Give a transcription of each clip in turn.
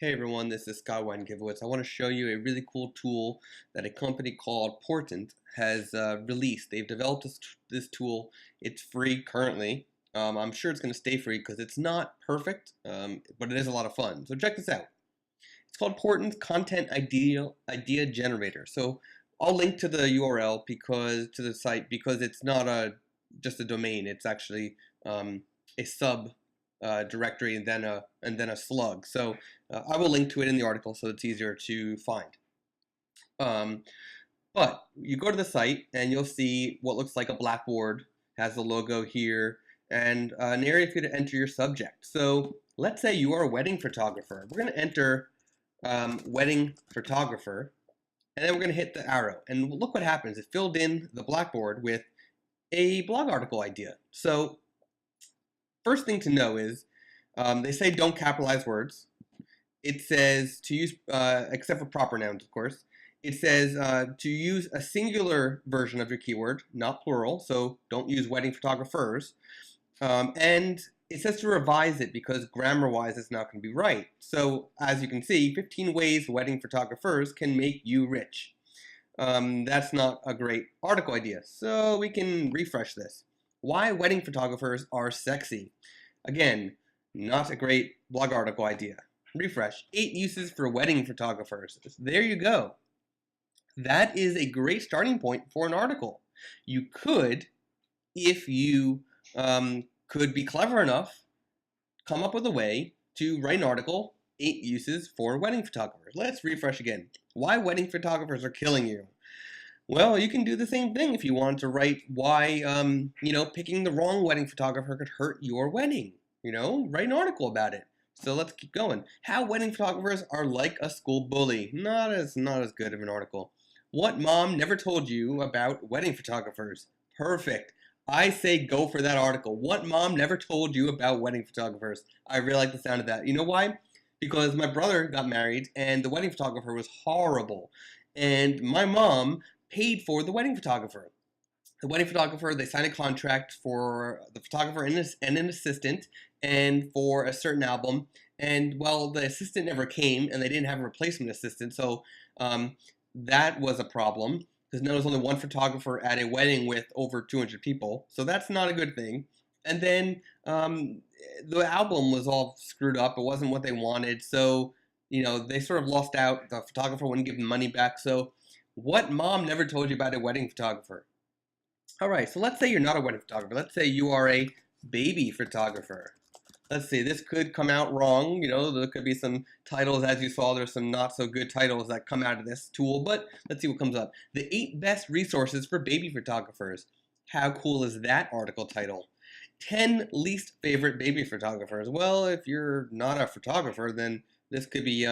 Hey everyone, this is Scott Giveaways. I want to show you a really cool tool that a company called Portent has released. They've developed this tool. It's free currently. I'm sure it's going to stay free because it's not perfect, but it is a lot of fun. So check this out. It's called Portent's Content Idea Generator. So I'll link to the URL to the site because it's not just a domain. It's actually a sub directory and then a slug. So I will link to it in the article so it's easier to find. But you go to the site and you'll see what looks like a blackboard, has the logo here, and an area for you to enter your subject. So let's say you are a wedding photographer. We're going to enter wedding photographer, and then we're going to hit the arrow. And look what happens. It filled in the blackboard with a blog article idea. So first thing to know is they say don't capitalize words. It says to use, except for proper nouns, of course. It says to use a singular version of your keyword, not plural, so don't use wedding photographers. And it says to revise it because grammar-wise it's not going to be right. So as you can see, 15 ways wedding photographers can make you rich. That's not a great article idea, so we can refresh this. Why wedding photographers are sexy. Again, not a great blog article idea. Refresh. 8 uses for wedding photographers. There you go. That is a great starting point for an article. You could, if you could be clever enough, come up with a way to write an article, 8 uses for wedding photographers. Let's refresh again. Why wedding photographers are killing you. Well, you can do the same thing if you want to write why, picking the wrong wedding photographer could hurt your wedding. Write an article about it. So let's keep going. How wedding photographers are like a school bully. Not as good of an article. What mom never told you about wedding photographers. Perfect. I say go for that article. What mom never told you about wedding photographers. I really like the sound of that. You know why? Because my brother got married and the wedding photographer was horrible. And my mom paid for the wedding photographer. The wedding photographer, they signed a contract for the photographer and an assistant and for a certain album. And well, the assistant never came and they didn't have a replacement assistant. So that was a problem because there was only one photographer at a wedding with over 200 people. So that's not a good thing. And then the album was all screwed up. It wasn't what they wanted. So, they sort of lost out. The photographer wouldn't give them money back. So what mom never told you about a wedding photographer? All right, so let's say you're not a wedding photographer. Let's say you are a baby photographer. Let's see, this could come out wrong. There could be some titles, as you saw, there's some not so good titles that come out of this tool, but let's see what comes up. The 8 best resources for baby photographers. How cool is that article title? 10 least favorite baby photographers. Well, if you're not a photographer, then this could be,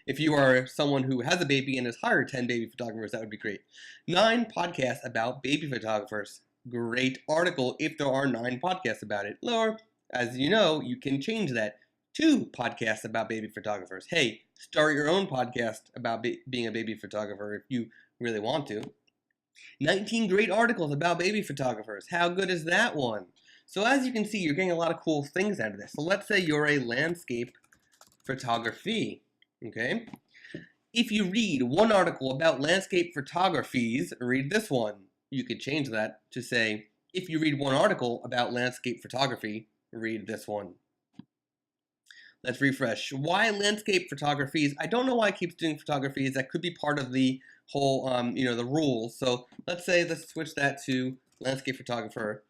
if you are someone who has a baby and has hired 10 baby photographers, that would be great. 9 podcasts about baby photographers. Great article if there are 9 podcasts about it. Or, as you know, you can change that. 2 podcasts about baby photographers. Hey, start your own podcast about being a baby photographer if you really want to. 19 great articles about baby photographers. How good is that one? So as you can see, you're getting a lot of cool things out of this. So let's say you're a landscape photography, okay? If you read one article about landscape photographies, read this one. You could change that to say, if you read one article about landscape photography, read this one. Let's refresh. Why landscape photographies? I don't know why it keeps doing photographies. That could be part of the whole, the rules. So let's switch that to landscape photographer.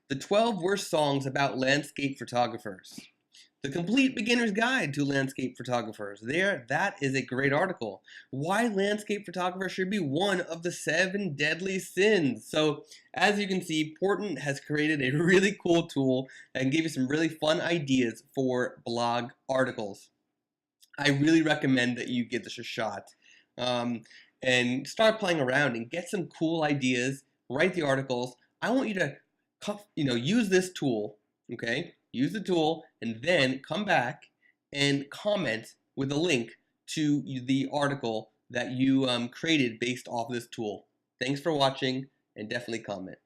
The 12 worst songs about landscape photographers. The Complete Beginner's Guide to Landscape Photographers. That is a great article. Why landscape photographers should be one of the 7 deadly sins. So, as you can see, Portent has created a really cool tool that can give you some really fun ideas for blog articles. I really recommend that you give this a shot and start playing around and get some cool ideas. Write the articles. I want you to, use this tool, okay? Use the tool and then come back and comment with a link to the article that you created based off this tool. Thanks for watching and definitely comment.